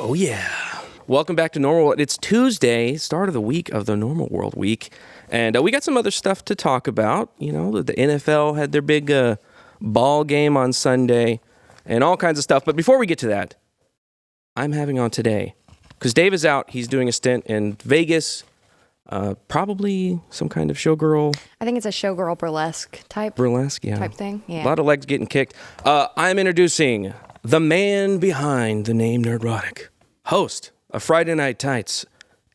Oh, yeah. Welcome back to Normal World. It's Tuesday, start of the week of the Normal World week. And we got some other stuff to talk about. You know, the NFL had their big ball game on Sunday and all kinds of stuff. But before we get to that, I'm having on today, because Dave is out, he's doing a stint in Vegas, probably some kind of showgirl. I think it's a showgirl burlesque type. Burlesque, yeah. Type thing, yeah. A lot of legs getting kicked. I'm introducing the man behind the name Nerdrotic, host of Friday Night Tights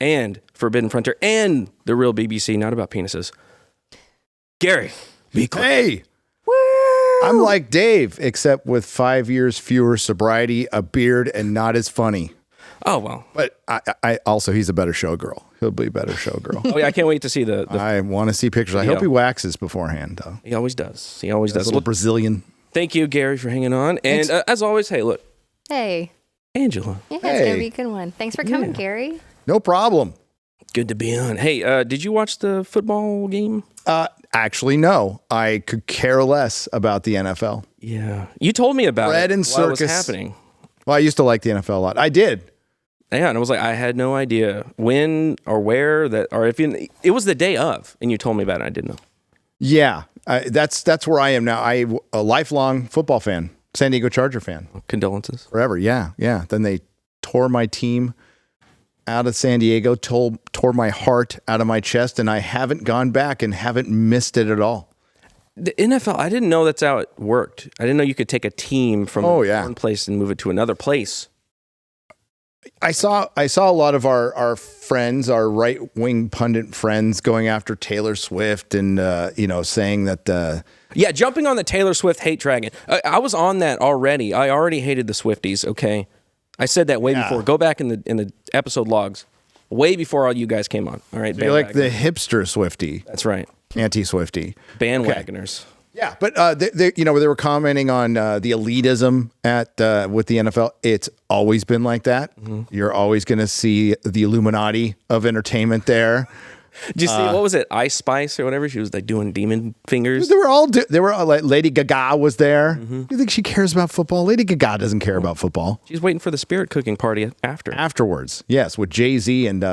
and Forbidden Frontier and The Real BBC, not about penises, Garrett. Buechler. Hey! Woo! I'm like Dave, except with 5 years fewer sobriety, a beard, and not as funny. Oh, well. But I also, he's a better showgirl. He'll be a better showgirl. Oh, yeah, I can't wait to see the I want to see pictures. I hope he waxes beforehand, though. He always does. He always does. Little Brazilian. Thank you, Gary, for hanging on. And as always, hey, look. Hey. Angela. Yeah, it's going to be a good one. Thanks for coming, Gary. No problem. Good to be on. Hey, did you watch the football game? Actually, no. I could care less about the NFL. Yeah. You told me about Bread it and while it was circus. happening. Well, I used to like the NFL a lot. I did. Yeah, and I was like, I had no idea when or where that, or if it was the day of, and you told me about it. I didn't know. Yeah, that's where I am now. I'm a lifelong football fan, San Diego Charger fan. Condolences. Forever, yeah. Then they tore my team out of San Diego, tore my heart out of my chest, and I haven't gone back and haven't missed it at all. The NFL, I didn't know that's how it worked. I didn't know you could take a team from one place and move it to another place. I saw a lot of our friends, our right-wing pundit friends, going after Taylor Swift and saying that jumping on the Taylor Swift hate dragon. I was on that already. I already hated the Swifties. Okay, I said that way before. Go back in the episode logs, way before all you guys came on. All right, so you're like the hipster Swiftie. That's right, anti-Swiftie bandwagoners. Okay. Yeah, but they were commenting on the elitism with the NFL. It's always been like that. Mm-hmm. You're always going to see the Illuminati of entertainment there. Did you see what was it, Ice Spice or whatever? She was like doing demon fingers. They were all like Lady Gaga was there. Mm-hmm. You think she cares about football? Lady Gaga doesn't care about football. She's waiting for the spirit cooking party afterwards. Yes, with Jay-Z and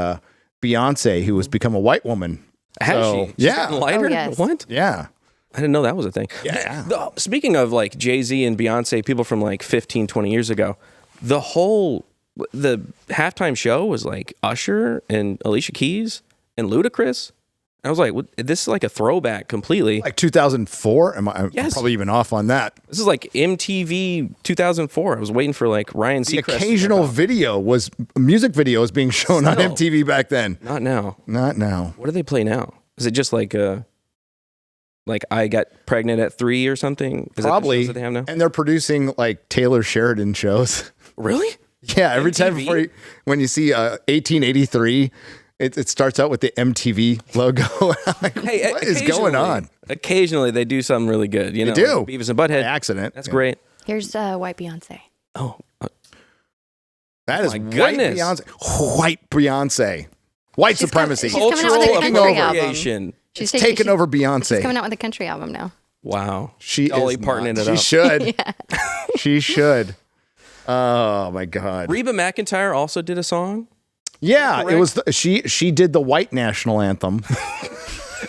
Beyonce, who has become a white woman. Has she? Yeah. Lighter? Oh, yes. What? Yeah. I didn't know that was a thing. Yeah. Speaking of like Jay-Z and Beyonce, people from like 15, 20 years ago, the halftime show was like Usher and Alicia Keys and Ludacris. I was like, this is like a throwback completely. Like 2004? I'm Yes. probably even off on that. This is like MTV 2004. I was waiting for like Ryan Seacrest. The occasional music video was being shown on MTV back then. Not now. Not now. What do they play now? Is it just like I got pregnant at 3 or something? Is Probably. That the shows that they have now? And they're producing like Taylor Sheridan shows. Really? Yeah, every MTV? time when you see 1883, it starts out with the MTV logo. Like, hey, what is going on? Occasionally they do something really good. You know, they do. Like Beavis and Butthead. By accident. That's great. Here's White Beyonce. Oh, that is my white goodness. Beyonce. White Beyonce. White supremacy. She's coming out with a country appropriation. She's taking over Beyonce. She's coming out with a country album now. Wow. She Dolly is Parton not. it up. She should. She should. Oh my God. Reba McEntire also did a song. Yeah, it was. She did the white national anthem.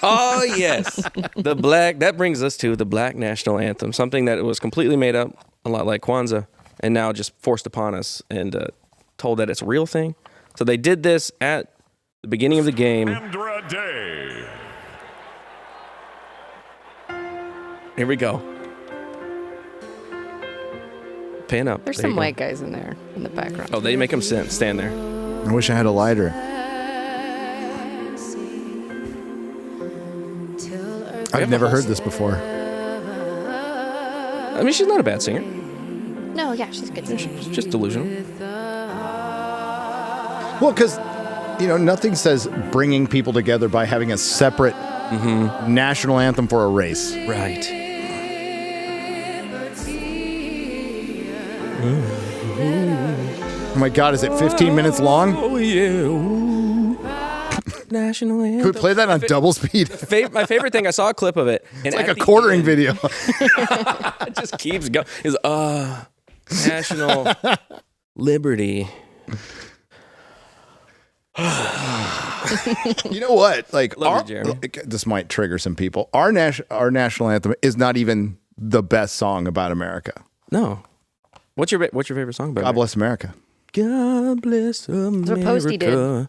Oh yes, that brings us to the black national anthem, something that was completely made up, a lot like Kwanzaa, and now just forced upon us and told that it's a real thing. So they did this at the beginning of the game. Here we go. Pan up. There's There you some go. white guys in there in the background. Oh, they make them stand there. I wish I had a lighter. I've never heard this before. I mean, she's not a bad singer. No, yeah, she's a good singer. She's just delusional. Well, because, nothing says bringing people together by having a separate national anthem for a race. Right. Oh my God, is it 15 minutes long? Oh, yeah. National anthem. Could we play that on double speed? My favorite thing, I saw a clip of it. And It's like a quartering video. It just keeps going. Is national liberty. You know what? Like, Love you, Jeremy. this might trigger some people. Our national anthem is not even the best song about America. No. What's your favorite song about God bless America. God bless America. what Posty did.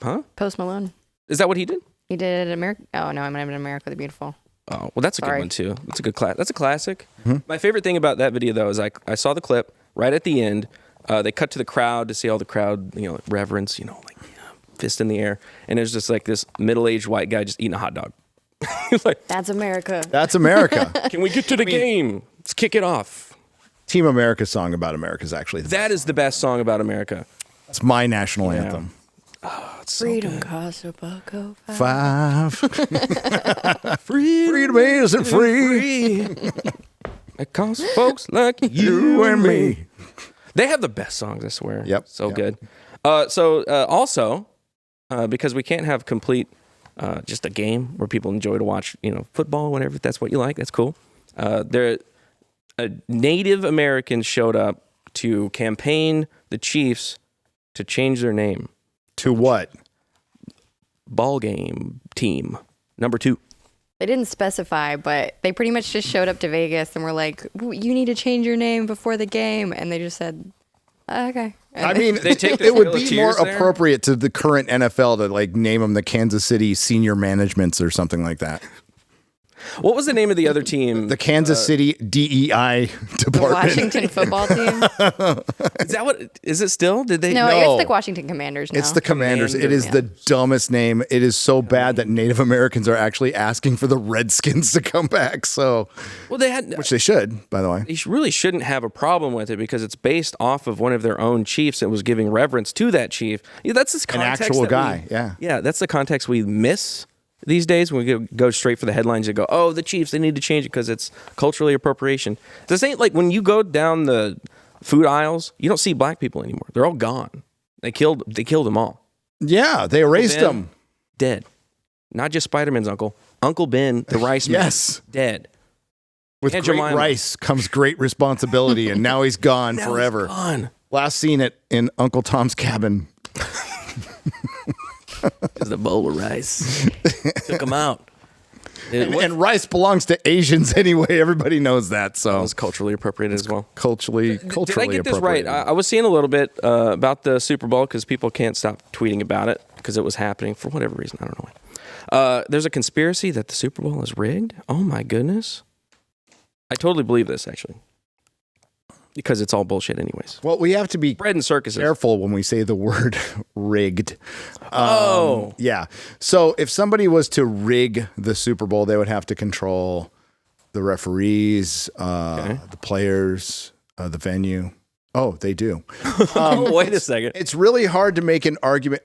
Huh? Post Malone. Is that what he did? He did America. Oh no, I'm in America the Beautiful. Oh, well, that's a good Sorry. one too. That's a good That's a classic. My favorite thing about that video though is I saw the clip right at the end. They cut to the crowd to see all the crowd, reverence, like fist in the air, and there's just like this middle-aged white guy just eating a hot dog. He's like, That's America. That's America. "Can we get to the game? Let's kick it off." Team America's song about America is actually That is the best song about America. It's my national anthem. It's so Freedom good. costs a buck oh Five. Freedom isn't free. It costs folks like you and me. They have the best songs, I swear. Yep. So Yep. good. Also, because we can't have complete just a game where people enjoy to watch, football, whatever. If that's what you like, that's cool. Native Americans showed up to campaign the Chiefs to change their name. To what? Ball game team number 2. They didn't specify, but they pretty much just showed up to Vegas and were like, "You need to change your name before the game," and they just said, "Okay." And I mean, They take the it would Trail of be more Tears there? appropriate to the current NFL to like name them the Kansas City Senior Managements or something like that. What was the name of the other team? The Kansas City DEI the department. Washington football team. Is that what? Is it still? Did they? No, No. it's the Washington Commanders now. It's the Commanders. It is Commanders, the dumbest name. It is so bad that Native Americans are actually asking for the Redskins to come back. So, Well, they had. which they should, by the way. They really shouldn't have a problem with it because it's based off of one of their own chiefs and was giving reverence to that chief. Yeah, that's this context actual that guy, yeah. Yeah, that's the context we miss these days when we go straight for the headlines and go, "Oh, the Chiefs, they need to change it because it's culturally appropriation." This ain't like when you go down the food aisles, you don't see black people anymore. They're all gone. They killed them all. Yeah, they erased Ben, them. Dead. Not just Spider-Man's uncle. Uncle Ben, the rice man. Yes. Dead. With Aunt great Jemima. rice comes great responsibility, and now he's gone Now he's forever. gone. Last seen it in Uncle Tom's Cabin. Is the bowl of rice. Took him out. And rice belongs to Asians anyway. Everybody knows that. That So was culturally appropriated as well. culturally Did I get this right? appropriated. I was seeing a little bit about the Super Bowl because people can't stop tweeting about it because it was happening for whatever reason. I don't know why. There's a conspiracy that the Super Bowl is rigged. Oh my goodness. I totally believe this actually. Because it's all bullshit anyways. Well, we have to be Bread and circuses. careful when we say the word rigged. Oh. Yeah. So if somebody was to rig the Super Bowl, they would have to control the referees, the players, the venue. Oh, they do. Wait a second. It's really hard to make an argument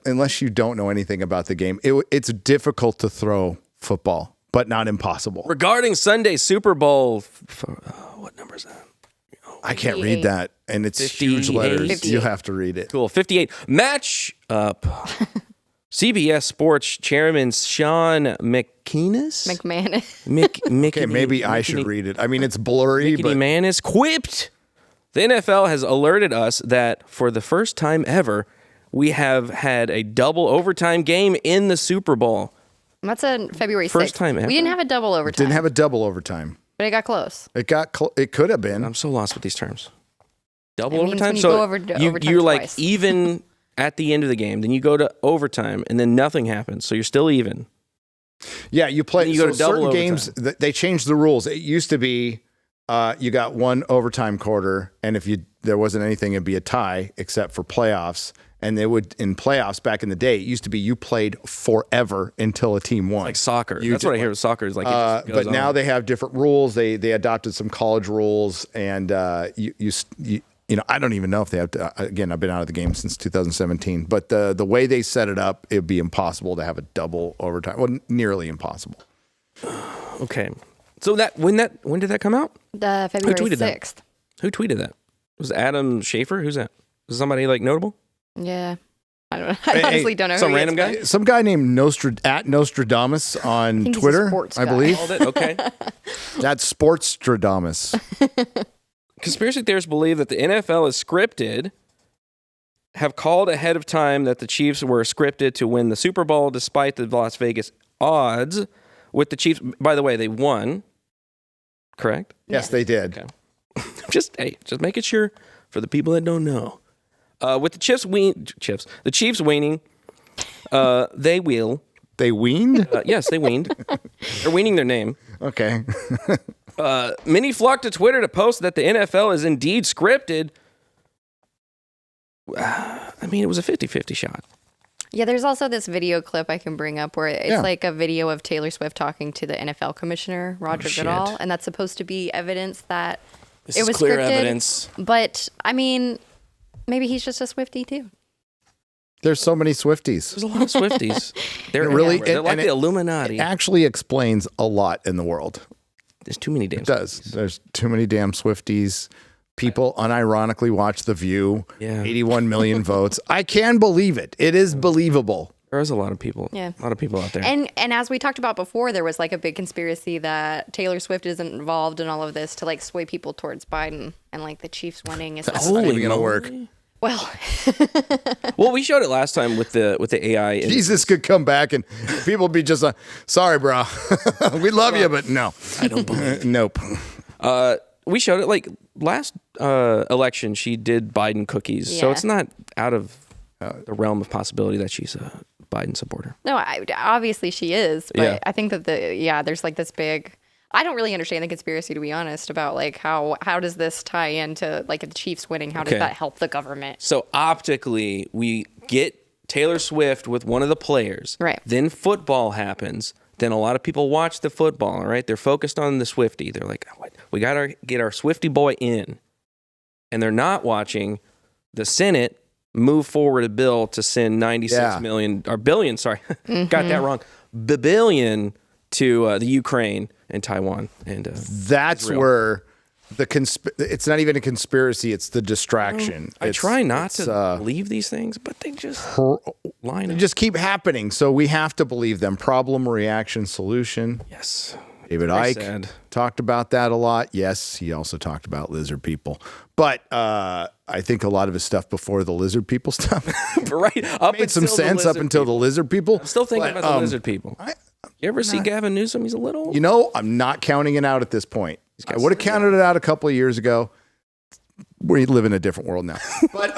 unless you don't know anything about the game. It's difficult to throw football, but not impossible. Regarding Sunday Super Bowl, what number is that? I can't read that, and it's 58. huge letters. 58. You have to read it. Cool. 58. Match up. CBS Sports Chairman Sean McManus. McMahon. Okay, maybe I should read it. I mean, it's blurry, but McManus quipped. The NFL has alerted us that for the first time ever, we have had a double overtime game in the Super Bowl. That's on February 6th. First time ever. We didn't have a double overtime. didn't have a double overtime. But it got close. It could have been. I'm so lost with these terms. Double It means overtime. when you So go overtime you're like twice. even at the end of the game. Then you go to overtime, and then nothing happens. So you're still even. Yeah, you play. And you go so to double certain games. They changed the rules. It used to be you got one overtime quarter, and if there wasn't anything, it'd be a tie, except for playoffs. And they would in playoffs back in the day. It used to be you played forever until a team won. Like soccer. You That's what I hear with soccer. Is like, it just goes but now on. they have different rules. They adopted some college rules, and you know, I don't even know if they have to. Again, I've been out of the game since 2017, but the way they set it up, it'd be impossible to have a double overtime. Well, nearly impossible. Okay. So when did that come out? February tweeted that? 6th. Who tweeted that? Was it Adam Schaefer? Who's that? Was it somebody like notable? Yeah. I don't know. I honestly don't know some who he random is, guy? Some guy named Nostradamus on think he's a Twitter, sports I guy. believe. Called it? Okay. That's Sportstradamus. Conspiracy theorists believe that the NFL is scripted have called ahead of time that the Chiefs were scripted to win the Super Bowl despite the Las Vegas odds. With the Chiefs, by the way, they won. Correct? Yes, they did. Okay. just making sure for the people that don't know. With the Chiefs weaning, they will. They weaned? Yes, they weaned. They're weaning their name. Okay. Many flocked to Twitter to post that the NFL is indeed scripted. I mean, it was a 50-50 shot. Yeah, there's also this video clip I can bring up where it's like a video of Taylor Swift talking to the NFL commissioner, Roger Goodall, and that's supposed to be evidence that it was clear scripted. Evidence. But, I mean, maybe he's just a Swiftie, too. There's so many Swifties. There's a lot of Swifties. They're really, they're like the Illuminati. It actually explains a lot in the world. There's too many damn It does. There's too many damn Swifties. People unironically watch The View. Yeah. 81 million votes. I can believe it. It is believable. There's a lot of people. Yeah. A lot of people out there. And as we talked about before, there was like a big conspiracy that Taylor Swift isn't involved in all of this to like sway people towards Biden and like the Chiefs winning is That's not even going to work. well. Well, we showed it last time with the AI. Jesus could come back and people be just like, sorry, bro. We love you, but no. I don't believe. Nope. We showed it like last election. She did Biden cookies, so Yeah. it's not out of the realm of possibility that she's a Biden supporter. No, obviously she is, but Yeah. I think that there's like this big. I don't really understand the conspiracy, to be honest, about like how does this tie into like the Chiefs winning? How does Okay. that help the government? So optically, we get Taylor Swift with one of the players. Right. Then football happens. Then a lot of people watch the football. All right, they're focused on the Swiftie. They're like, what? We got to get our Swiftie boy in, and they're not watching the Senate move forward a bill to send 96 million or billion. Sorry, got that wrong. Billion to the Ukraine and Taiwan, and That's Israel. where it's not even a conspiracy. It's the distraction. I try not to believe these things, but they just line They up. just keep happening. So we have to believe them. Problem, reaction, solution. Yes. David Very Icke sad. talked about that a lot. Yes, he also talked about lizard people. But I think a lot of his stuff before the lizard people stuff Right. Up made some until the sense up lizard until the people. lizard people. I'm still thinking But, about the lizard people. You ever see Gavin Newsom? He's a little. You know, I'm not counting it out at this point. I would have counted it out a couple of years ago. We live in a different world now. But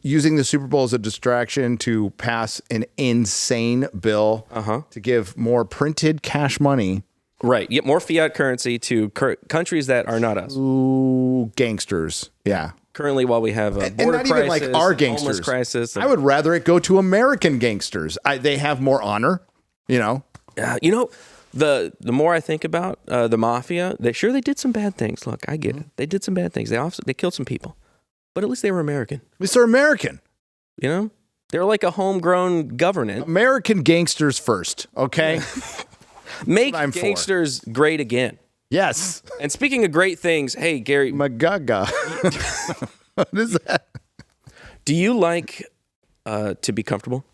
using the Super Bowl as a distraction to pass an insane bill to give more printed cash money Right. Get more fiat currency to countries that are not us. to gangsters. Yeah. Currently, while we have a And border not crisis, even like our homeless gangsters. crisis. I would rather it go to American gangsters. They have more honor, you know. You know, the more I think about the mafia, they did some bad things. Look, I get it. They did some bad things. They killed some people, but at least they were American. At least they're American. You know, they're like a homegrown government. American gangsters first, okay? Make what I'm for. gangsters great again. Yes. And speaking of great things, hey Gary, Magaga. What is that? do you like to be comfortable?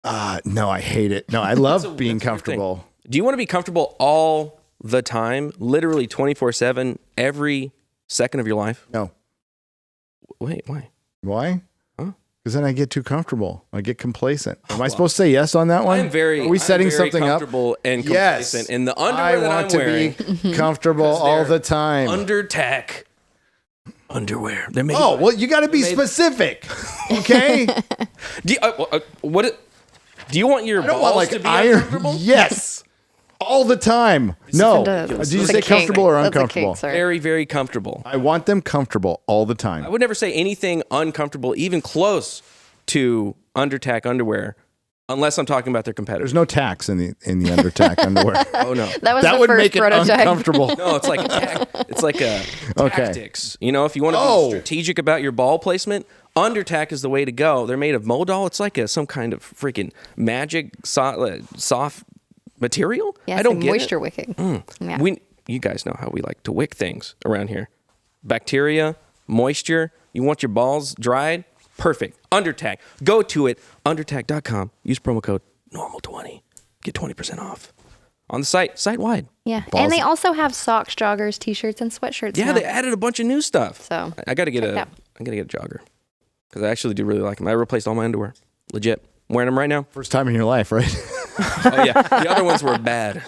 No, I hate it. No, I love being that's a good thing. comfortable. Do you want to be comfortable all the time, literally 24/7, every second of your life? No. Wait, why? Why? Huh? Because then I get too comfortable. I get complacent. Am I supposed to say yes on that one? Are we setting something up? Comfortable and Yes. complacent in the underwear I that want I'm to wearing. be comfortable all they're the time. Undertack underwear. They're made. Oh, well, you got to be specific. Okay? Do you want your I don't balls want like to be iron. uncomfortable? Yes. All the time. No. Did Did you say comfortable or uncomfortable? Very, very comfortable. I want them comfortable all the I time. would never say anything uncomfortable, even close to undertack underwear, unless I'm talking about their competitors. There's no tax in the undertack underwear. Oh no. That was That the would first make it prototype. uncomfortable. No, it's like tactics. You know, if you want to Oh. be strategic about your ball placement, undertack is the way to go. They're made of Modal. It's like some kind of freaking magic soft material. Yeah, I don't get moisture it. wicking. Yeah. You guys know how we like to wick things around here. Bacteria, moisture. You want your balls dried? Perfect. Undertack. Go to it. Undertack.com. Use promo code NORMAL20. Get 20% off. On the site-wide. Yeah. Balls. And they also have socks, joggers, t-shirts, and sweatshirts Yeah, now. they added a bunch of new stuff. So, I got to get check it out. I'm going to get a jogger because I actually do really like them. I replaced all my underwear. Legit. I'm wearing them right now. First time in your life, right? Oh, yeah. The other ones were bad.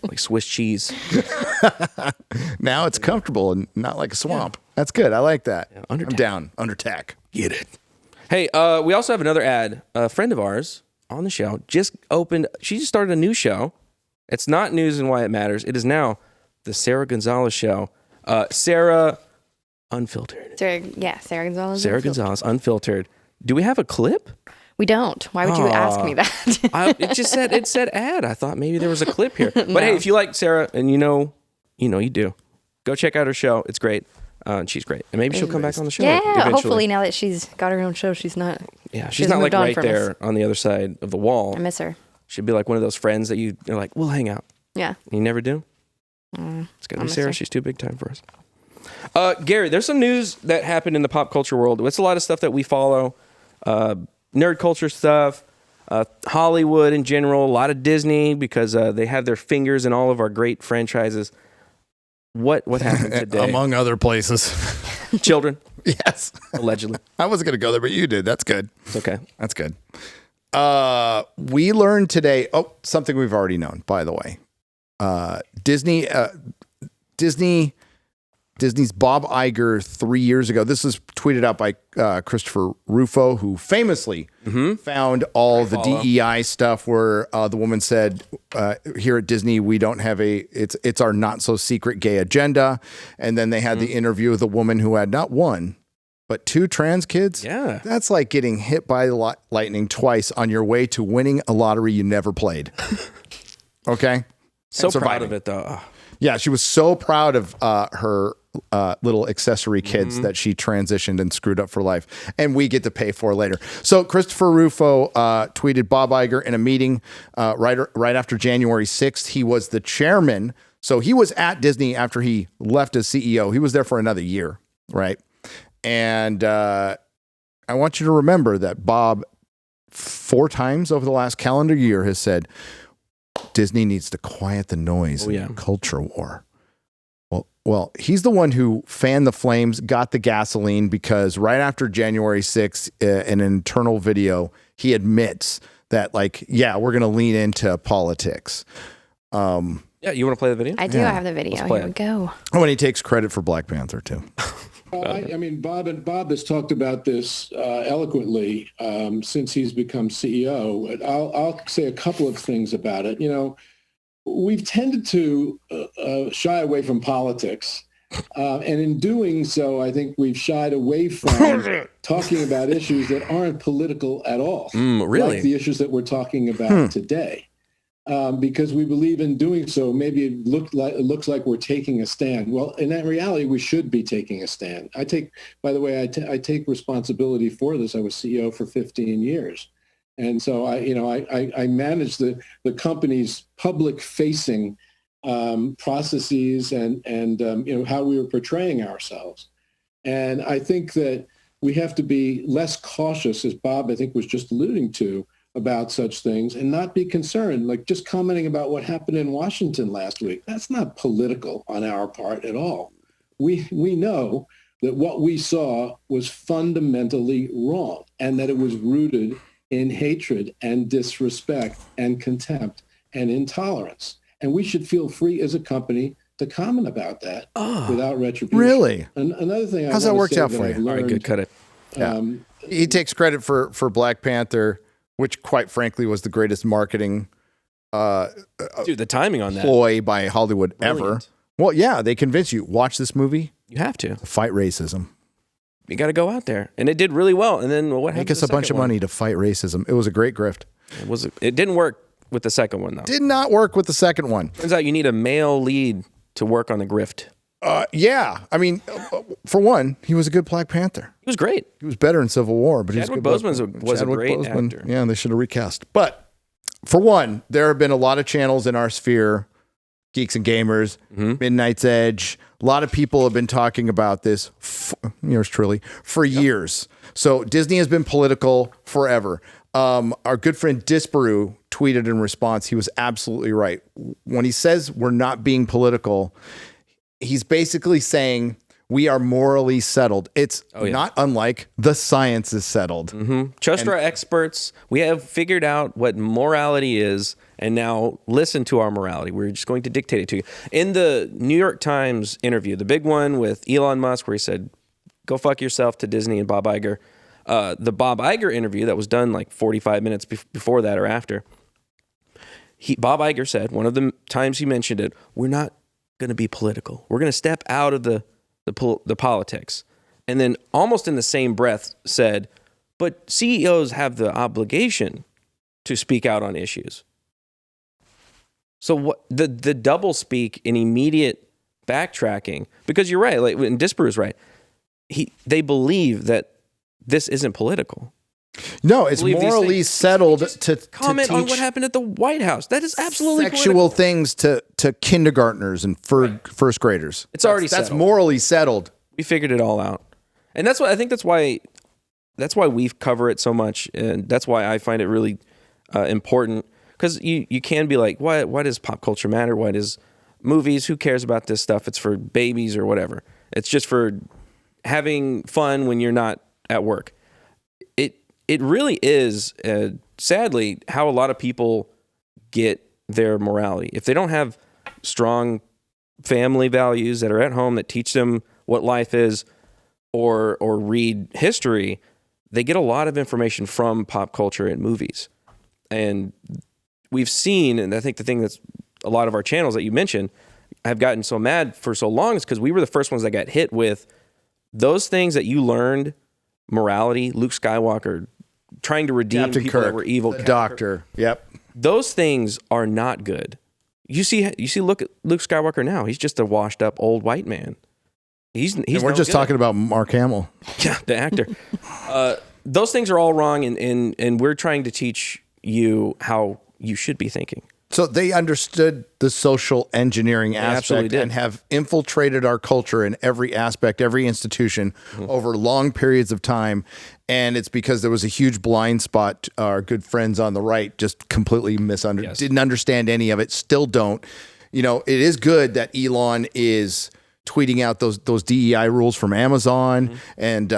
Like Swiss cheese. Now it's comfortable and not like a swamp. Yeah. That's good. I like that. Yeah, I'm down. Under tack. Get it. Hey, we also have another ad. A friend of ours on the show just started a new show. It's not News and Why It Matters. It is now the Sarah Gonzalez Show. Sarah Unfiltered. Sarah Gonzalez. Sarah Gonzalez Unfiltered. Do we have a clip? We don't. Why would you ask me that? It said ad. I thought maybe there was a clip here. But no. Hey, if you like Sarah and you know you do, go check out her show. It's great. She's great. And maybe she'll come back on the show. Yeah, eventually. Hopefully now that she's got her own show, she's not. Yeah, she's not like right there on the other side of the wall. I miss her. She'd be like one of those friends that you're like, we'll hang out. Yeah. You never do? It's going to be Sarah. She's too big time for us. Garrett, there's some news that happened in the pop culture world. It's a lot of stuff that we follow. Nerd culture stuff, Hollywood in general, a lot of Disney because they have their fingers in all of our great franchises. What happened today? Among other places. Children. Yes. Allegedly. I wasn't going to go there, but you did. That's good. It's okay. That's good. We learned today, something we've already known, by the way. Disney's Bob Iger 3 years ago. This was tweeted out by Christopher Rufo, who famously found all the DEI stuff where the woman said, here at Disney, we don't have it's our not so secret gay agenda. And then they had the interview with a woman who had not one, but 2 trans kids. Yeah. That's like getting hit by lightning twice on your way to winning a lottery you never played. Okay? So proud of it, though. Yeah, she was so proud of her little accessory kids that she transitioned and screwed up for life. And we get to pay for later. So Christopher Rufo tweeted Bob Iger in a meeting right after January 6th. He was the chairman. So he was at Disney after he left as CEO. He was there for another year, right? And I want you to remember that Bob 4 times over the last calendar year has said, Disney needs to quiet the noise in the culture war. Well, he's the one who fanned the flames, got the gasoline, because right after January 6th, in an internal video, he admits that, we're going to lean into politics. Yeah, you want to play the video? I do. I have the video. Here we go. Oh, and he takes credit for Black Panther, too. Bob has talked about this eloquently since he's become CEO. I'll say a couple of things about it. We've tended to shy away from politics. And in doing so, I think we've shied away from talking about issues that aren't political at all. Really? Like the issues that we're talking about today. Because we believe in doing so, maybe it looks like we're taking a stand. Well, in that reality, we should be taking a stand. I take responsibility for this. I was CEO for 15 years. And so I managed the company's public-facing processes and how we were portraying ourselves. And I think that we have to be less cautious, as Bob, I think, was just alluding to, about such things and not be concerned, like just commenting about what happened in Washington last week. That's not political on our part at all. We know that what we saw was fundamentally wrong and that it was rooted in hatred and disrespect and contempt and intolerance. And we should feel free as a company to comment about that without retribution. Really? And another thing, how's that worked out for you? All right, good, cut it. Yeah. He takes credit for Black Panther, which quite frankly was the greatest marketing the timing on that ploy by Hollywood ever. Well, yeah, they convince you, watch this movie. You have to fight racism. You got to go out there, and it did really well. And then what happened? Make us a bunch of money to fight racism. It was a great grift. It didn't work with the second one though. Did not work with the second one. Turns out you need a male lead to work on the grift. Yeah, I mean, for one, he was a good Black Panther. He was great. He was better in Civil War, but Chadwick Boseman was a great actor. Yeah, they should have recast. But for one, there have been a lot of channels in our sphere, Geeks and Gamers, Midnight's Edge. A lot of people have been talking about this, yours truly, for years. So Disney has been political forever. Our good friend Disparu tweeted in response, he was absolutely right. When he says we're not being political, he's basically saying We are morally settled. It's not unlike the science is settled. Trust our experts. We have figured out what morality is, and now listen to our morality. We're just going to dictate it to you. In the New York Times interview, the big one with Elon Musk, where he said, "Go fuck yourself" to Disney and Bob Iger. The Bob Iger interview that was done like 45 minutes before that or after. Bob Iger said, one of the times he mentioned it, we're not going to be political. We're going to step out of the politics. And then almost in the same breath said, but CEOs have the obligation to speak out on issues. So what the double speak in immediate backtracking, because you're right, like, and Disparew's right. They believe that this isn't political. No, it's morally settled to comment teach on what happened at the White House. That is absolutely sexual political. things to kindergartners and first graders. It's already that's settled. morally settled. We figured it all out, and that's why I think that's why we cover it so much, and that's why I find it really important. Because you can be like, why does pop culture matter? Why does movies? Who cares about this stuff? It's for babies or whatever. It's just for having fun when you're not at work. It really is, sadly, how a lot of people get their morality. If they don't have strong family values that are at home that teach them what life is, or read history, they get a lot of information from pop culture and movies. And we've seen, and I think the thing that's a lot of our channels that you mentioned have gotten so mad for so long is because we were the first ones that got hit with those things that you learned, morality, Luke Skywalker trying to redeem Captain people Kirk, that were evil. the Doctor. Yep. Those things are not good. You see, look at Luke Skywalker now. He's just a washed up old white man. He's And we're just talking about Mark Hamill. Yeah, the actor. Those things are all wrong, and we're trying to teach you how you should be thinking. So they understood the social engineering aspect and have infiltrated our culture in every aspect, every institution over long periods of time. And it's because there was a huge blind spot. Our good friends on the right just completely didn't understand any of it, still don't. You know, it is good that Elon is tweeting out those DEI rules from Amazon, and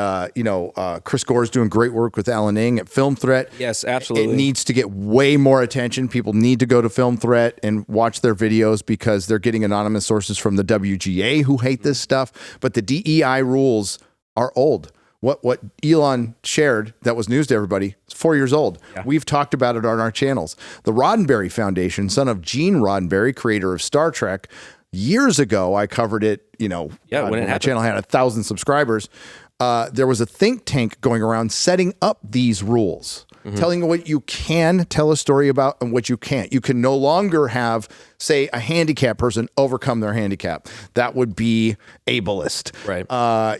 Chris Gore is doing great work with Alan Ng at Film Threat. Yes, absolutely. It needs to get way more attention. People need to go to Film Threat and watch their videos because they're getting anonymous sources from the WGA who hate this stuff. But the DEI rules are old. What Elon shared that was news to everybody is 4 years old. Yeah. We've talked about it on our channels. The Roddenberry Foundation, son of Gene Roddenberry, creator of Star Trek. Years ago, I covered it, when my channel had 1,000 subscribers. There was a think tank going around setting up these rules, telling you what you can tell a story about and what you can't. You can no longer have, say, a handicapped person overcome their handicap. That would be ableist. Right.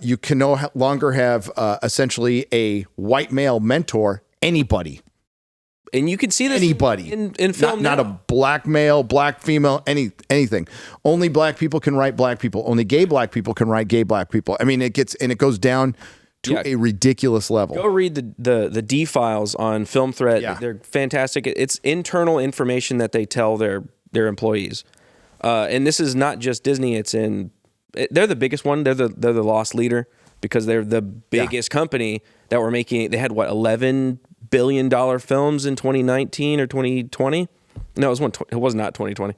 You can no longer have essentially a white male mentor anybody. And you can see this anybody in film. Not a black male, black female, anything. Only black people can write black people. Only gay black people can write gay black people. I mean, it goes down to a ridiculous level. Go read the D files on Film Threat. Yeah. They're fantastic. It's internal information that they tell their employees. And this is not just Disney. They're the biggest one. They're the loss leader because they're the biggest company that were making. They had $11 billion films in 2019 or 2020. No, it was not 2020.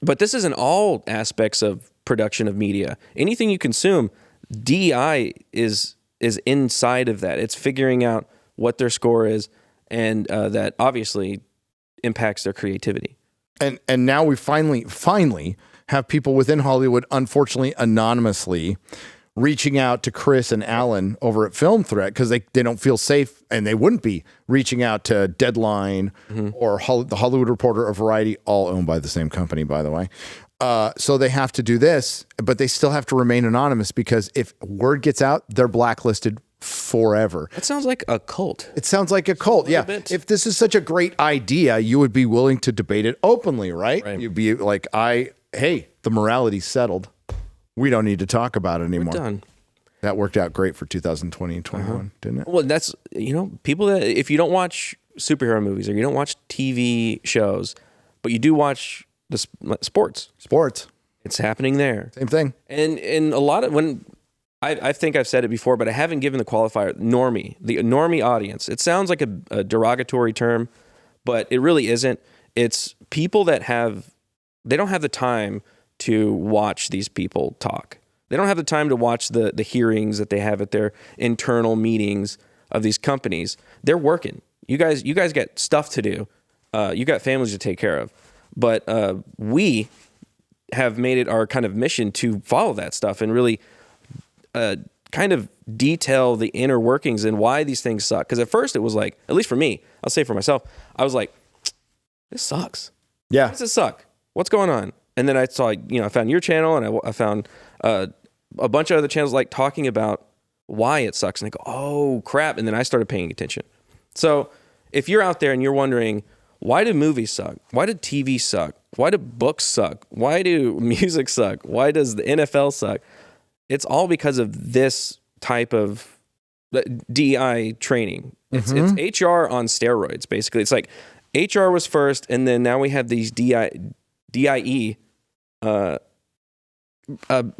But this is in all aspects of production of media. Anything you consume, DEI is inside of that. It's figuring out what their score is, and that obviously impacts their creativity. And now we finally have people within Hollywood, unfortunately anonymously, reaching out to Chris and Alan over at Film Threat because they don't feel safe, and they wouldn't be reaching out to Deadline or the Hollywood Reporter or Variety, all owned by the same company, by the way. So they have to do this, but they still have to remain anonymous because if word gets out, they're blacklisted forever. That sounds like a cult. It sounds like a cult, yeah. If this is such a great idea, you would be willing to debate it openly, right? You'd be like, the morality's settled. We don't need to talk about it anymore. We're done. That worked out great for 2020 and 21, didn't it? Well, that's, people that, if you don't watch superhero movies or you don't watch TV shows, but you do watch the sports. It's happening there. Same thing. And a lot of when I think I've said it before, but I haven't given the qualifier normie, the normie audience. It sounds like a derogatory term, but it really isn't. It's people that they don't have the time to watch these people talk. They don't have the time to watch the hearings that they have at their internal meetings of these companies. They're working. You guys got stuff to do. You got families to take care of. But we have made it our kind of mission to follow that stuff and really kind of detail the inner workings and why these things suck. Because at first it was like, at least for me, I'll say for myself, I was like, this sucks. Yeah. Why does it suck? What's going on? And then I saw, I found your channel and I found a bunch of other channels like talking about why it sucks. And I go, oh crap. And then I started paying attention. So if you're out there and you're wondering, why do movies suck? Why did TV suck? Why do books suck? Why do music suck? Why does the NFL suck? It's all because of this type of DEI training. It's HR on steroids, basically. It's like HR was first, and then now we have these DIE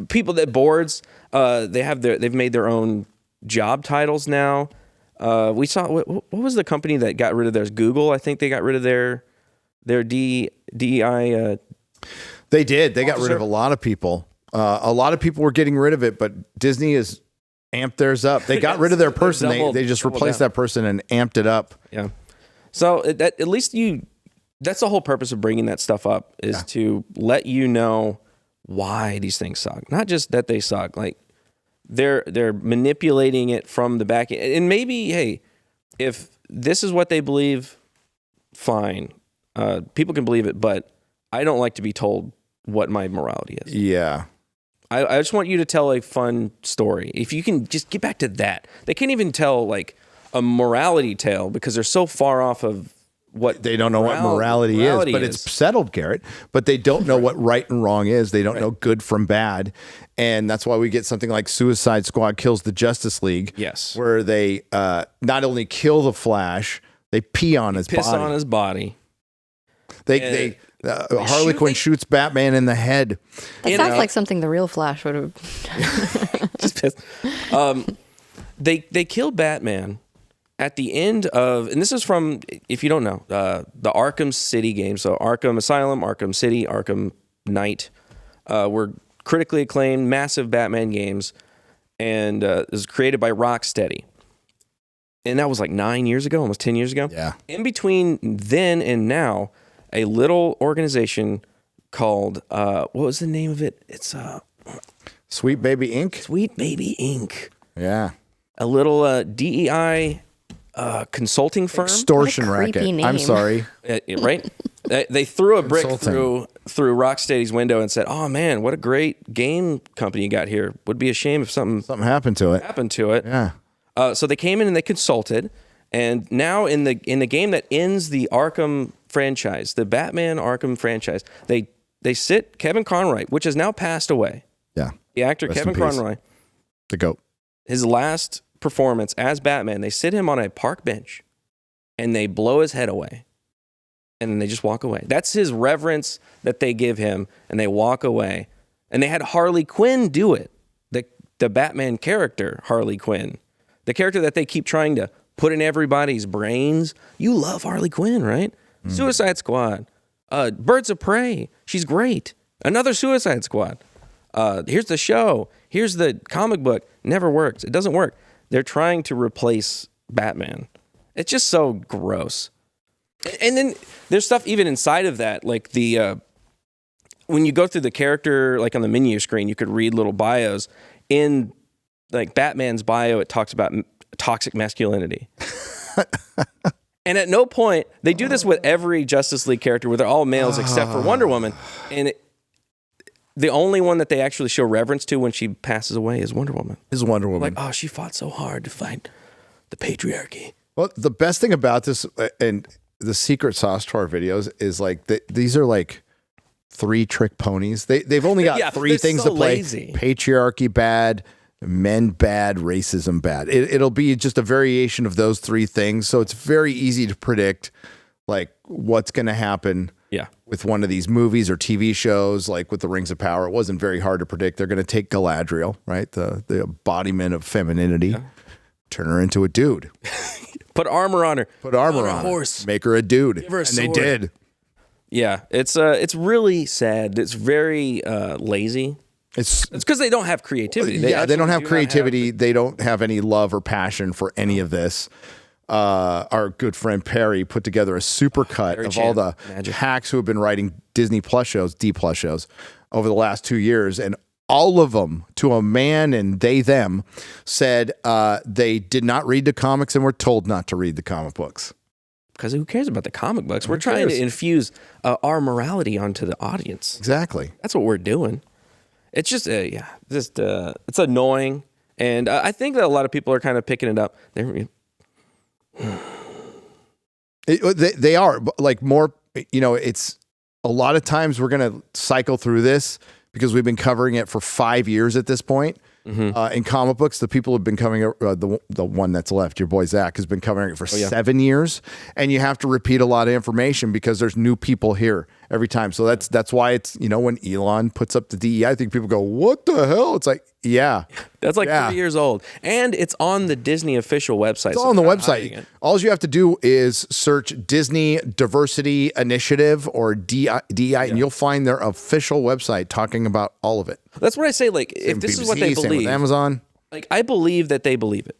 people that boards. They've made their own job titles now. We saw what was the company that got rid of theirs? Google, I think they got rid of their DEI. They did. They got rid of a lot of people. A lot of people were getting rid of it, but Disney has amped theirs up. They got rid of their person. They just replaced that person and amped it up. Yeah. So at least that's the whole purpose of bringing that stuff up is to let you know why these things suck. Not just that they suck. Like they're manipulating it from the back end. And maybe, hey, if this is what they believe, fine. People can believe it, but I don't like to be told what my morality is. Yeah. I just want you to tell a fun story. If you can just get back to that. They can't even tell like a morality tale because they're so far off of what they don't know what morality is, but it's settled, Garrett. But they don't know what right and wrong is. They don't know good from bad. And that's why we get something like Suicide Squad kills the Justice League. Yes. Where they not only kill the Flash, they pee on his body. Piss on his body. Harley Quinn shoots Batman in the head. That sounds like something the real Flash would have. Just pissed. They killed Batman at the end of, and this is from, if you don't know, the Arkham City games. So Arkham Asylum, Arkham City, Arkham Knight were critically acclaimed, massive Batman games, and it was created by Rocksteady. And that was like 9 years ago, almost 10 years ago. Yeah. In between then and now, a little organization called, what was the name of it? It's Sweet Baby Inc. Sweet Baby Inc. Yeah. A little DEI consulting firm. Extortion racket. Name. I'm sorry. Right? They threw a brick through Rocksteady's window and said, "Oh man, what a great game company you got here. Would be a shame if something happened to it." Yeah. So they came in and they consulted, and now in the game that ends the Arkham franchise, the Batman Arkham franchise, they sit Kevin Conroy, which has now passed away. Yeah. The actor Kevin Conroy, the GOAT. His last performance as Batman, they sit him on a park bench and they blow his head away. And then they just walk away. That's his reverence that they give him, and they walk away. And they had Harley Quinn do it. The Batman character, Harley Quinn. The character that they keep trying to put in everybody's brains. You love Harley Quinn, right? Suicide Squad. Birds of Prey. She's great. Another Suicide Squad. Here's the show. Here's the comic book. Never works. It doesn't work. They're trying to replace Batman. It's just so gross. And then there's stuff even inside of that, like when you go through the character, like on the menu screen, you could read little bios. In like Batman's bio, it talks about toxic masculinity. And at no point, they do this with every Justice League character where they're all males except for Wonder Woman. And the only one that they actually show reverence to when she passes away is Wonder Woman. Like, oh, she fought so hard to fight the patriarchy. Well, the best thing about this and the secret sauce to our videos is like these are like 3 trick ponies. They've only got 3 things to play. Lazy. Patriarchy bad, men bad, racism bad. It'll be just a variation of those 3 things. So it's very easy to predict like what's going to happen Yeah. with one of these movies or TV shows, like with the Rings of Power. It wasn't very hard to predict. They're going to take Galadriel, right? The embodiment of femininity, turn her into a dude. Put armor on her. Put armor a on horse. her. Make her a dude. Give her a and sword. they did. Yeah, it's really sad. It's very lazy. It's because they don't have creativity. They don't have do creativity. They don't have any love or passion for any of this. Our good friend Perry put together a super cut of all the hacks who have been writing Disney Plus shows, D Plus shows, over the last 2 years, and all of them, to a man and they them, said they did not read the comics and were told not to read the comic books. Because who cares about the comic books? We're trying to infuse our morality onto the audience. Exactly. That's what we're doing. It's just, it's annoying. And I think that a lot of people are kind of picking it up. They are like more, it's a lot of times we're going to cycle through this because we've been covering it for 5 years at this point. In comic books, the people have been covering the one that's left, your boy Zach, has been covering it for 7 years, and you have to repeat a lot of information because there's new people here every time. So that's why it's, when Elon puts up the DEI, I think people go, what the hell? It's like, that's like 3 years old, and it's on the Disney official website. It's on the website. All you have to do is search Disney Diversity Initiative or DEI, and you'll find their official website talking about all of it. That's what I say. Like, if this is what they believe, with Amazon, like I believe that they believe it.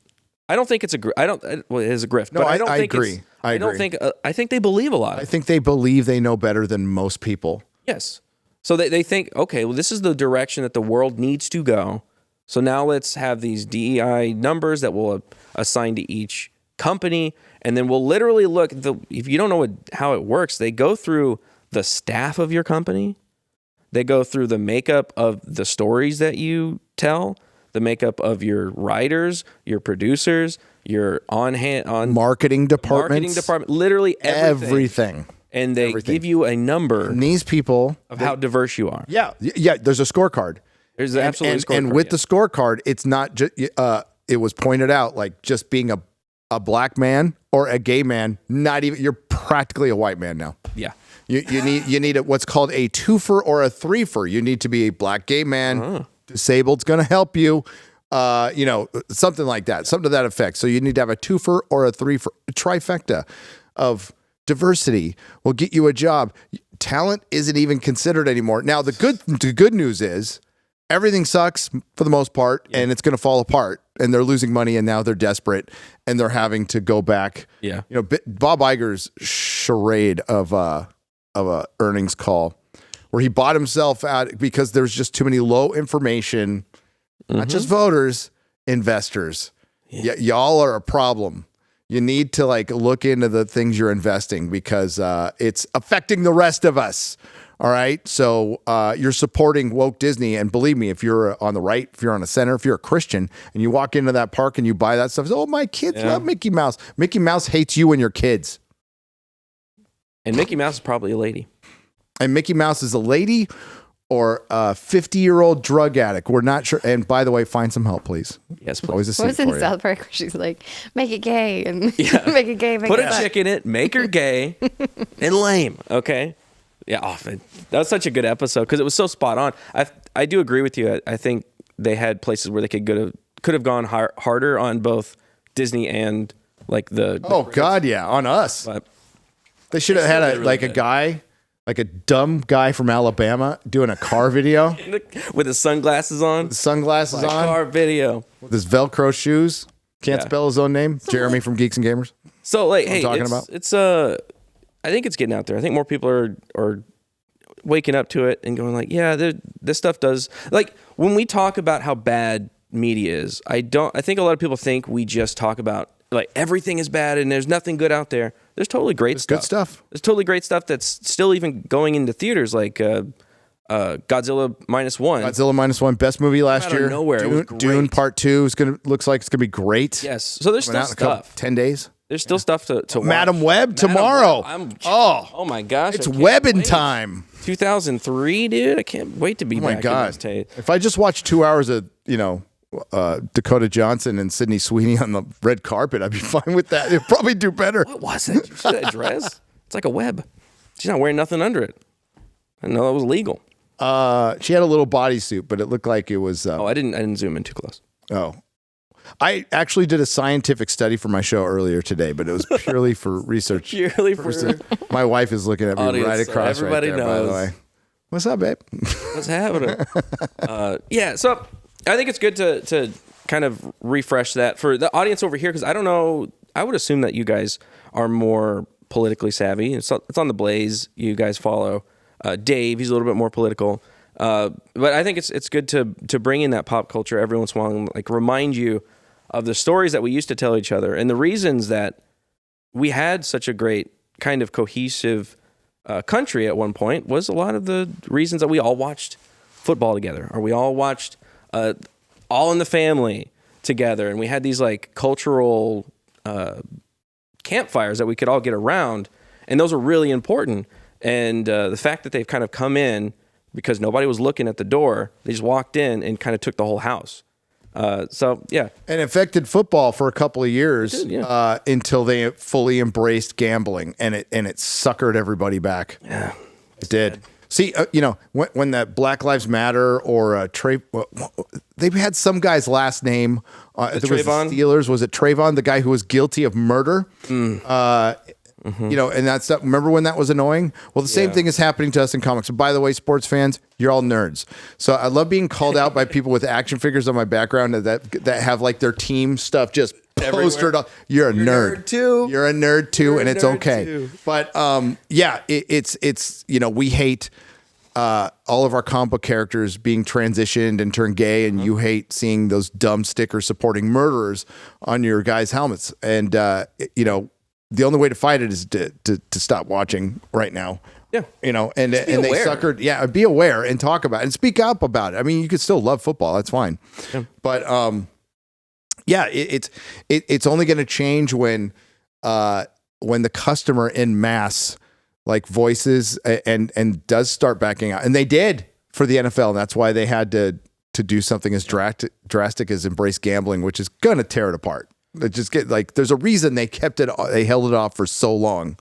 I don't think it's it is a grift. No, but I don't think agree. I don't think. I think they believe a lot. I think they believe they know better than most people. Yes. So they think, okay, well, this is the direction that the world needs to go. So now let's have these DEI numbers that we'll assign to each company, and then we'll literally look. If you don't know how it works, they go through the staff of your company. They go through the makeup of the stories that you tell, the makeup of your writers, your producers, your marketing department, literally everything. And they give you a number. And these people of how diverse you are. Yeah. There's a scorecard. There's absolutely a scorecard. And with the scorecard, it's not just. It was pointed out, like just being a black man or a gay man. Not even you're practically a white man now. Yeah. You need what's called a twofer or a threefer. You need to be a black gay man. Disabled's going to help you. Something like that, something to that effect. So you need to have a twofer or a threefer, a trifecta of diversity will get you a job. Talent isn't even considered anymore. Now the good news is everything sucks for the most part, and it's going to fall apart. And they're losing money, and now they're desperate, and they're having to go back. Yeah, Bob Iger's charade of a earnings call where he bought himself out because there's just too many low information, not just voters, investors. Y'all are a problem. You need to look into the things you're investing because it's affecting the rest of us. All right. So you're supporting woke Disney. And believe me, if you're on the right, if you're on the center, if you're a Christian and you walk into that park and you buy that stuff, oh, my kids love Mickey Mouse. Mickey Mouse hates you and your kids. And Mickey Mouse is probably a lady. And Mickey Mouse is a lady or a 50-year-old drug addict. We're not sure. And by the way, find some help, please. Yes, please. Always a seat what was in for South Park where she's like, make it gay and make it gay. Put a chick in it, make her gay and lame. Okay. Yeah. That was such a good episode because it was so spot on. I do agree with you. I think they had places where they could have gone harder on both Disney and the God, yeah, on us. But they should have had a guy. Like a dumb guy from Alabama doing a car video with his sunglasses on. Car video with his Velcro shoes. Can't spell his own name. Jeremy from Geeks and Gamers. So hey, it's I think it's getting out there. I think more people are waking up to it and going this stuff does when we talk about how bad media is. I think a lot of people think we just talk about everything is bad and there's nothing good out there. There's totally great stuff. Good stuff. There's totally great stuff that's still even going into theaters, like Godzilla Minus One. Godzilla Minus One, best movie last year. Nowhere. Dune Part 2 looks like it's gonna be great. Yes. So there's still stuff. 10 days. There's still stuff to watch. Madam Web tomorrow. Oh my gosh! It's webbing time. 2003, dude. I can't wait to be back. Oh my God! If I just watch 2 hours of Dakota Johnson and Sydney Sweeney on the red carpet, I'd be fine with that. It'd probably do better. What was it? You see that dress? It's like a web. She's not wearing nothing under it. I didn't know that was legal. She had a little bodysuit, but it looked like it was. I didn't zoom in too close. Oh, I actually did a scientific study for my show earlier today, but it was purely for research. Purely for my wife is looking at me audience, right across. so everybody right there, knows. by the way. What's up, babe? What's happening? Yeah, so I think it's good to kind of refresh that for the audience over here, because I don't know. I would assume that you guys are more politically savvy. It's on the Blaze. You guys follow Dave. He's a little bit more political. But I think it's good to bring in that pop culture every once in a while and like remind you of the stories that we used to tell each other and the reasons that we had such a great kind of cohesive country at one point was a lot of the reasons that we all watched football together, or we all watched All in the Family together, and we had these like cultural campfires that we could all get around, and those are really important. And the fact that they've kind of come in because nobody was looking at the door, they just walked in and kind of took the whole house. So yeah, and affected football for a couple of years until they fully embraced gambling, and it suckered everybody back. Yeah, it did. Sad. See, when that Black Lives Matter or they had some guy's last name. There was the Steelers. Was it Trayvon, the guy who was guilty of murder? And that's remember when that was annoying? Well, the same thing is happening to us in comics. And by the way, sports fans, you're all nerds. So I love being called out by people with action figures on my background that have like their team stuff just postered up. You're a nerd too. You're a nerd too, and it's okay. Too. But it's we hate all of our comic book characters being transitioned and turned gay, and you hate seeing those dumb stickers supporting murderers on your guys' helmets. And the only way to fight it is to stop watching right now. Yeah. And they suckered. Yeah. Be aware and talk about it and speak up about it. I mean, you could still love football. That's fine. Yeah. But, it's only going to change when the customer in mass like voices and does start backing out. And they did for the NFL. And that's why they had to do something as drastic as embrace gambling, which is going to tear it apart. It just there's a reason they held it off for so long.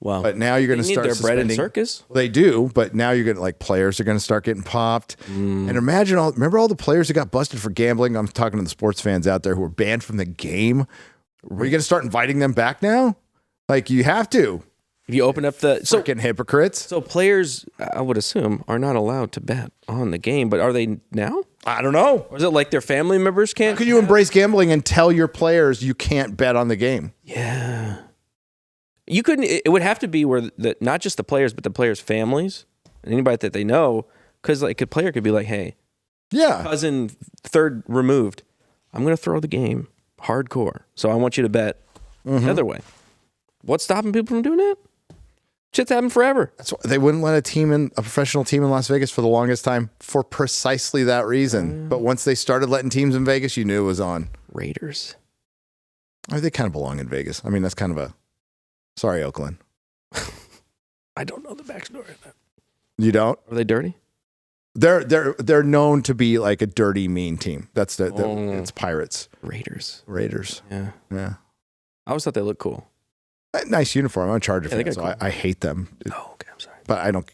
Wow. But now you're going to start their bread and circus. They do, but now you're going to players are going to start getting popped. And remember all the players who got busted for gambling? I'm talking to the sports fans out there who were banned from the game. Are you going to start inviting them back now? Like you have to. If you open up the freaking hypocrites. So players, I would assume, are not allowed to bet on the game, but are they now? I don't know. Or is it like their family members can't? How can you embrace gambling and tell your players you can't bet on the game? Yeah. You couldn't, it would have to be where not just the players, but the players' families and anybody that they know, because like a player could be like, hey, cousin third removed, I'm going to throw the game hardcore. So I want you to bet the other way. What's stopping people from doing that? Shit's happened forever. That's why they wouldn't let a professional team in Las Vegas for the longest time for precisely that reason. But once they started letting teams in Vegas, you knew it was on. Raiders. They kind of belong in Vegas. I mean, that's kind of sorry, Oakland. I don't know the backstory of that. You don't? Are they dirty? They're known to be like a dirty, mean team. That's it's Pirates. Raiders. Yeah. I always thought they looked cool. Nice uniform. I'm a Charger fan, so cool. I hate them. Oh, okay. I'm sorry, but I don't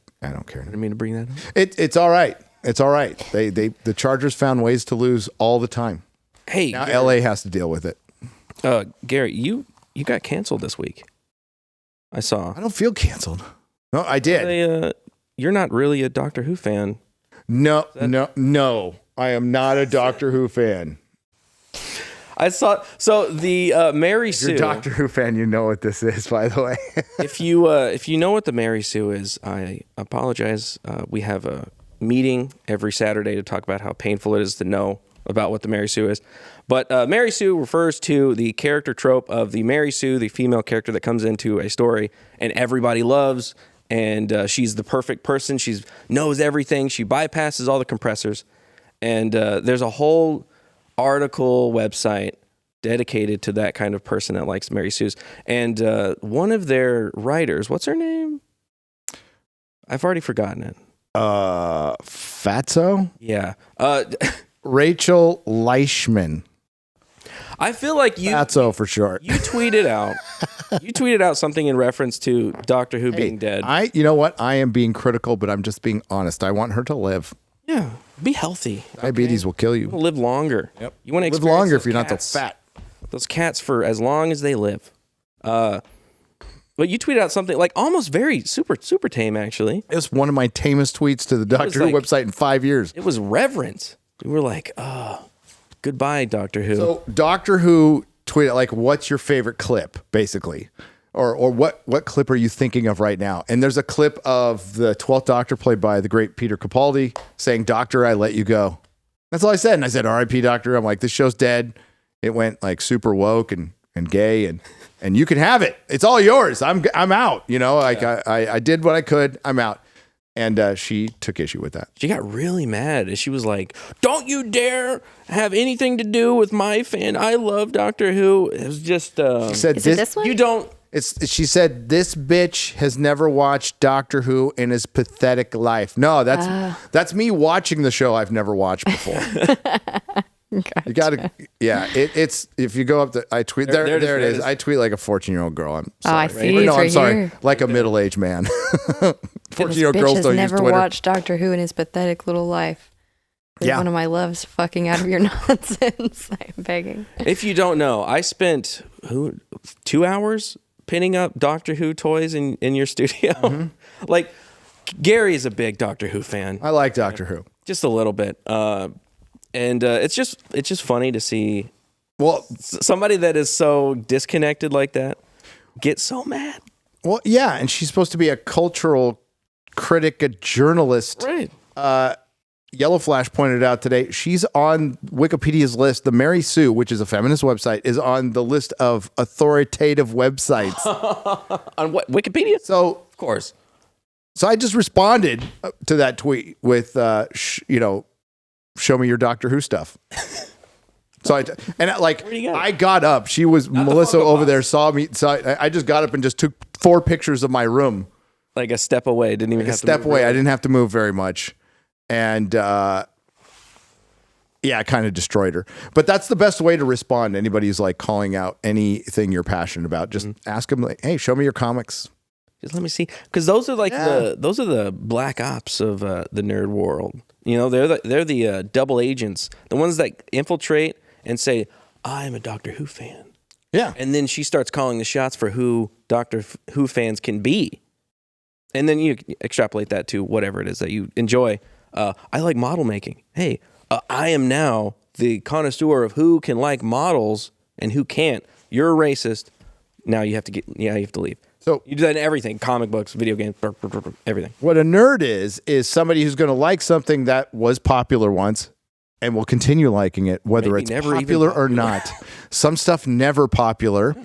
care. I didn't mean to bring that up. It's all right. It's all right. The Chargers found ways to lose all the time. Hey, now LA has to deal with it. Garrett, you got canceled this week. I saw. I don't feel canceled. No, I did. You're not really a Doctor Who fan. No. I am not a Doctor Who fan. I saw. So the Mary Sue. If you're a Doctor Who fan, you know what this is, by the way. If you know what the Mary Sue is, I apologize. We have a meeting every Saturday to talk about how painful it is to know about what the Mary Sue is. But Mary Sue refers to the character trope of the Mary Sue, the female character that comes into a story and everybody loves, and she's the perfect person. She knows everything. She bypasses all the compressors, and there's a whole article website dedicated to that kind of person that likes Mary Sue's. And one of their writers, what's her name? I've already forgotten it. Fatso? Yeah. Rachel Leishman. I feel like you. Fatso for short. You tweeted out something in reference to Doctor Who being dead. You know what? I am being critical, but I'm just being honest. I want her to live. Yeah, be healthy. Diabetes will kill you. Live longer. Yep. You want to live longer if you're not so fat. Those cats for as long as they live. But you tweeted out something like almost very super tame, actually. It was one of my tamest tweets to the Doctor Who website in 5 years. It was reverent. You were like, goodbye, Doctor Who. So Doctor Who tweeted, like, what's your favorite clip, basically? Or what clip are you thinking of right now? And there's a clip of the 12th Doctor played by the great Peter Capaldi saying, Doctor, I let you go. That's all I said. And I said, R.I.P. Doctor. I'm like, this show's dead. It went like super woke and gay and you can have it. It's all yours. I'm out. You know, like I did what I could. I'm out. And she took issue with that. She got really mad. She was like, don't you dare have anything to do with my fan. I love Doctor Who. It was just... she said, is it this one? You don't... She said, this bitch has never watched Doctor Who in his pathetic life. No, that's me watching the show I've never watched before. Gotcha. You gotta, it's if you go up to, I tweet there it is. I tweet like a 14-year-old girl. I'm sorry. I see. Right? No, I'm sorry. Here. Like a middle-aged man. 14-year-old girls don't use Twitter. Never watched Doctor Who in his pathetic little life. Yeah. One of my loves fucking out of your nonsense. I'm begging. If you don't know, I spent 2 hours pinning up Doctor Who toys in your studio. Mm-hmm. Like, Gary is a big Doctor Who fan. I like Doctor Who. Just a little bit. And it's just funny to see somebody that is so disconnected like that get so mad. Well, yeah, and she's supposed to be a cultural critic, a journalist. Right. Yellow Flash pointed out today, she's on Wikipedia's list. The Mary Sue, which is a feminist website, is on the list of authoritative websites. On what? Wikipedia? So, of course. So I just responded to that tweet with, show me your Doctor Who stuff. So I got up. She was Melissa over there saw me. So I just got up and just took 4 pictures of my room. Like a step away. Didn't even have to step move away. really. I didn't have to move very much. And I kind of destroyed her. But that's the best way to respond to anybody who's like calling out anything you're passionate about. Just ask them like, hey, show me your comics. Just let me see. Because those are like those are the black ops of the nerd world. You know, they're the double agents, the ones that infiltrate and say, I'm a Doctor Who fan. Yeah. And then she starts calling the shots for who Doctor Who fans can be. And then you extrapolate that to whatever it is that you enjoy. I like model making. Hey, I am now the connoisseur of who can like models and who can't. You're a racist. Now you have to leave. So you do that in everything, comic books, video games, everything. What a nerd is somebody who's going to like something that was popular once and will continue liking it, whether it's popular or not. Some stuff never popular,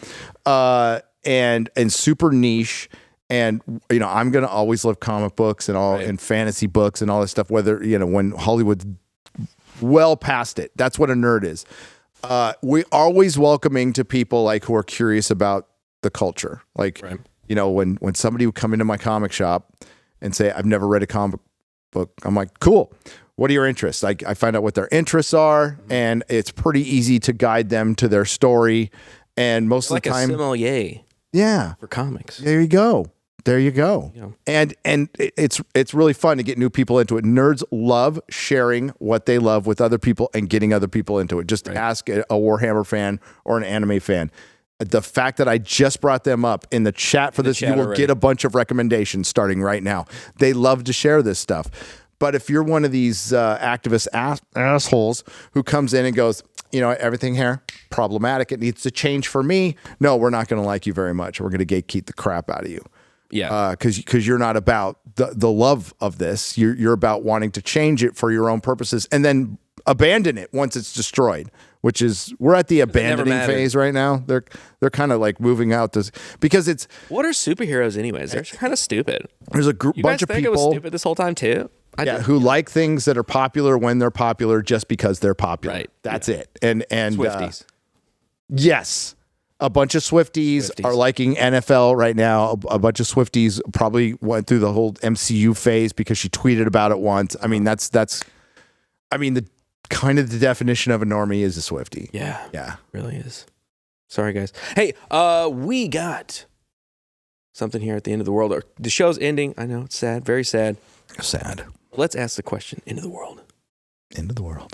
and super niche. And I'm going to always love comic books and and fantasy books and all this stuff. Whether when Hollywood's well past it, that's what a nerd is. We always welcoming to people like who are curious about the culture. Like, when somebody would come into my comic shop and say, I've never read a comic book, I'm like, cool. What are your interests? I find out what their interests are, and it's pretty easy to guide them to their story. And most of the time, like a sommelier. Yeah. For comics. There you go. Yeah. And it's really fun to get new people into it. Nerds love sharing what they love with other people and getting other people into it. Just ask a Warhammer fan or an anime fan. The fact that I just brought them up in the chat for this, you will get a bunch of recommendations starting right now. They love to share this stuff. But if you're one of these activist assholes who comes in and goes, everything here, problematic, it needs to change for me. No, we're not going to like you very much. We're going to gatekeep the crap out of you. Yeah. Because you're not about the love of this. You're about wanting to change it for your own purposes and then abandon it once it's destroyed, which is, we're at the abandoning phase right now. They're kind of like moving out this, because it's. What are superheroes anyways? They're kind of stupid. There's a bunch of people. It was stupid this whole time too? Who like things that are popular when they're popular just because they're popular. Right. That's it. And Swifties. Yes. A bunch of Swifties are liking NFL right now. A bunch of Swifties probably went through the whole MCU phase because she tweeted about it once. I mean, the kind of the definition of a normie is a Swiftie. Yeah. Yeah. Really is. Sorry, guys. Hey, we got something here at the end of the world. The show's ending. I know, it's sad. Very sad. Sad. Let's ask the question. End of the world. End of the world.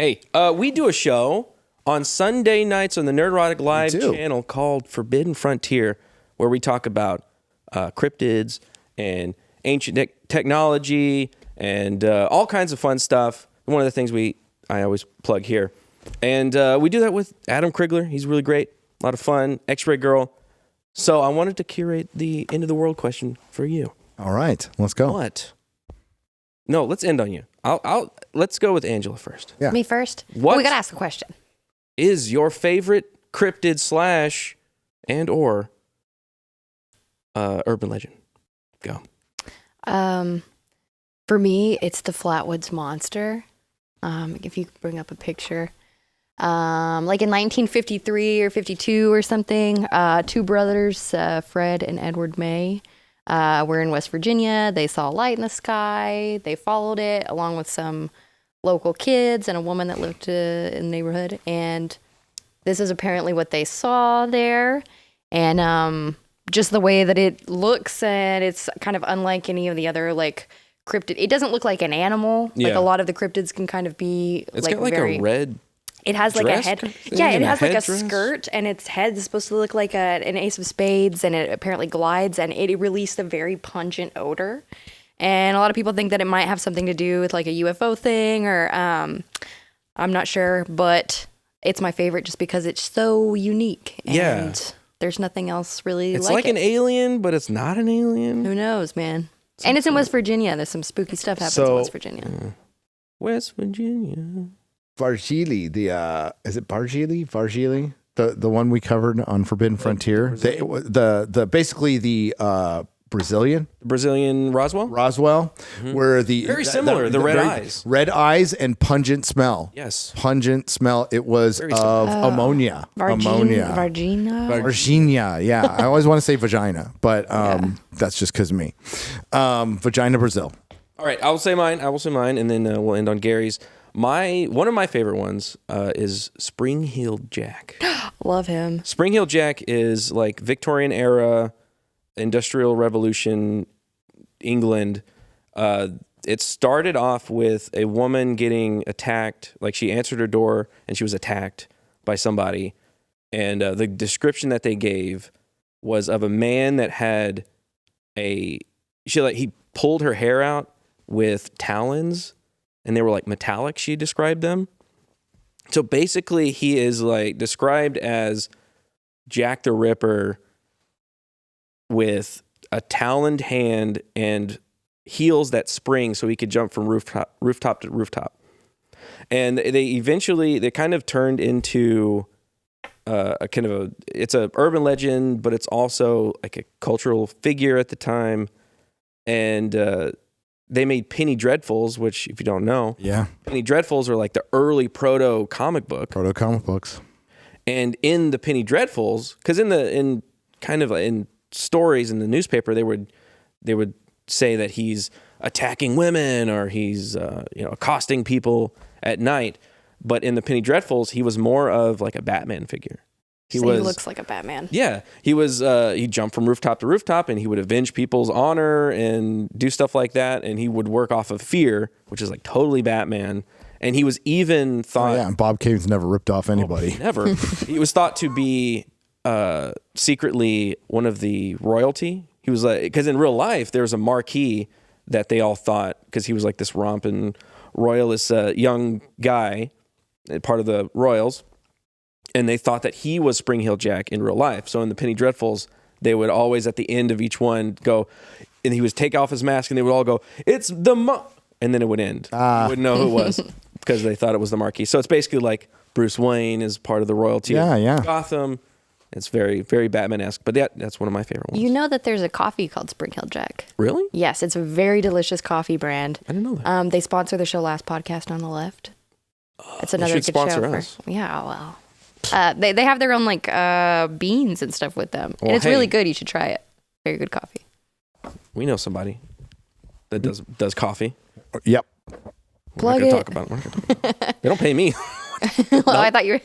Hey, we do a show on Sunday nights on the Nerdrotic Live too. channel called Forbidden Frontier, where we talk about cryptids and ancient technology and all kinds of fun stuff. One of the things I always plug here. And we do that with Adam Krigler. He's really great. A lot of fun. X-Ray Girl. So I wanted to curate the end of the world question for you. All right, let's go. What? No, let's end on you. Let's go with Angela first. Yeah. Me first? What We got to ask a question. is your favorite cryptid / and or urban legend? Go. For me, it's the Flatwoods Monster. If you could bring up a picture. Like in 1953 or 52 or something, two brothers, Fred and Edward May, were in West Virginia. They saw a light in the sky. They followed it along with some local kids and a woman that lived in the neighborhood. And this is apparently what they saw there. And just the way that it looks, and it's kind of unlike any of the other like cryptid. It doesn't look like an animal. Like a lot of the cryptids can kind of be It's like got like very, a red. it has like a dress head. kind of thing Yeah, and it a has like a headdress? skirt, and its head is supposed to look like an ace of spades, and it apparently glides, and it released a very pungent odor. And a lot of people think that it might have something to do with like a UFO thing, or I'm not sure, but it's my favorite just because it's so unique. And Yeah. there's nothing else really It's like like it. an alien, but it's not an alien. Who knows, man? And it's in West Virginia. There's some spooky stuff happens in West Virginia. West Virginia. Vargili, is it Vargili? The one we covered on Forbidden Frontier. The basically the Brazilian Roswell? Roswell, where the Very similar, the red very eyes. red eyes and pungent smell. Yes. Pungent smell. It was Very of ammonia. Ammonia. Virginia. Yeah, I always want to say vagina, but that's just because of me. Vagina, Brazil. All right, I will say mine, and then we'll end on Gary's. One of my favorite ones is Spring-Heeled Jack. Love him. Spring-Heeled Jack is like Victorian era, Industrial Revolution, England. It started off with a woman getting attacked. Like she answered her door and she was attacked by somebody. And the description that they gave was of a man that had he pulled her hair out with talons, and they were like metallic, she described them. So basically he is like described as Jack the Ripper with a taloned hand and heels that spring so he could jump from rooftop to rooftop. And they kind of turned into it's a urban legend, but it's also like a cultural figure at the time. And they made Penny Dreadfuls, which if you don't know, Penny Dreadfuls are like the early proto comic books. And in the Penny Dreadfuls, because in stories in the newspaper, they would say that he's attacking women or he's accosting people at night. But in the Penny Dreadfuls, he was more of like a Batman figure. He looks like a Batman. Yeah, he was. He jumped from rooftop to rooftop, and he would avenge people's honor and do stuff like that. And he would work off of fear, which is like totally Batman. And he was even thought. And Bob Kane's never ripped off anybody. Never. He was thought to be secretly one of the royalty. He was like, because in real life there was a marquis that they all thought, because he was like this romping royalist young guy, part of the royals. And they thought that he was Spring-Heeled Jack in real life. So in the Penny Dreadfuls, they would always at the end of each one go, and he would take off his mask, and they would all go, "It's the and then it would end. You wouldn't know who it was because they thought it was the Marquis. So it's basically like Bruce Wayne is part of the royalty of Gotham. It's very, very Batman-esque. But that's one of my favorite ones. You know that there's a coffee called Spring-Heeled Jack. Really? Yes, it's a very delicious coffee brand. I didn't know that. They sponsor the show Last Podcast on the Left. It's another should good sponsor show. us. Yeah, well. They have their own like beans and stuff with them, Well, and it's hey. really good. You should try it. Very good coffee. We know somebody that does coffee. Yep. Plug We're not it. gonna talk about it. They don't pay me. Well, I thought you were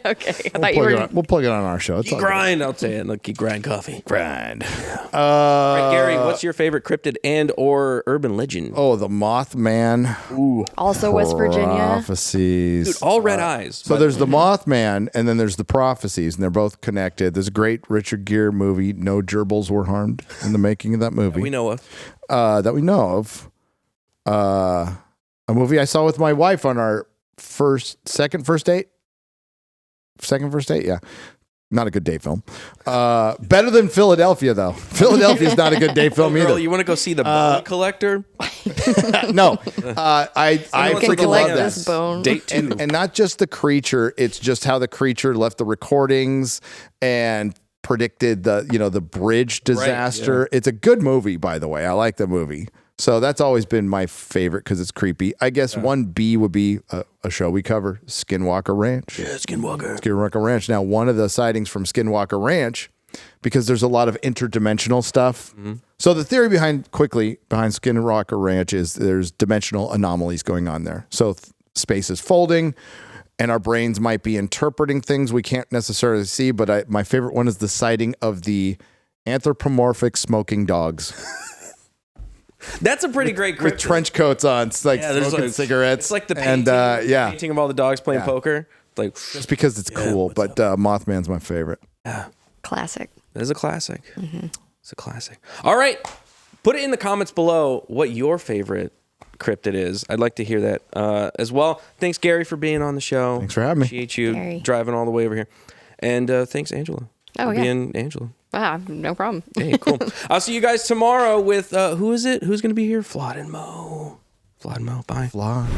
okay. I thought you were. We'll plug it on our show. It's all good. Grind, I'll say it. Look, you grind coffee. Grind. All right, Gary, what's your favorite cryptid and or urban legend? Oh, the Mothman. Ooh. Also, West Virginia. Prophecies. Dude, all red eyes. So there's the Mothman, and then there's the Prophecies, and they're both connected. There's a great Richard Gere movie, No Gerbils Were Harmed, in the making of that movie. we know of. That we know of. A movie I saw with my wife on our second first date, yeah. Not a good date film. Better than Philadelphia, though. Philadelphia is not a good date film Girl, either. you want to go see the bone collector? No, I Someone freaking collect love this that. bone. Date 2. And not just the creature, it's just how the creature left the recordings and predicted the bridge disaster. Right, It's a good movie, by the way. I like the movie. So that's always been my favorite because it's creepy. I guess 1B would be a show we cover, Skinwalker Ranch. Yeah, Skinwalker. Skinwalker Ranch. Now, one of the sightings from Skinwalker Ranch, because there's a lot of interdimensional stuff. So the theory behind Skinwalker Ranch is there's dimensional anomalies going on there. So space is folding, and our brains might be interpreting things we can't necessarily see. But my favorite one is the sighting of the anthropomorphic smoking dogs. That's a pretty great cryptid. With trench coats on, like there's smoking cigarettes. It's like the and painting, yeah, painting of all the dogs playing poker. Like just because it's cool. But Mothman's my favorite. Classic. That is a classic. It's a classic. All right. Put it in the comments below what your favorite cryptid is. I'd like to hear that as well. Thanks, Gary, for being on the show. Thanks for having me. Appreciate you Gary. driving all the way over here. And thanks, Angela. Oh, for yeah. being Angela. Wow, no problem. Hey, cool. I'll see you guys tomorrow with, who is it? Who's going to be here? Flawed and Mo. Bye. Fly.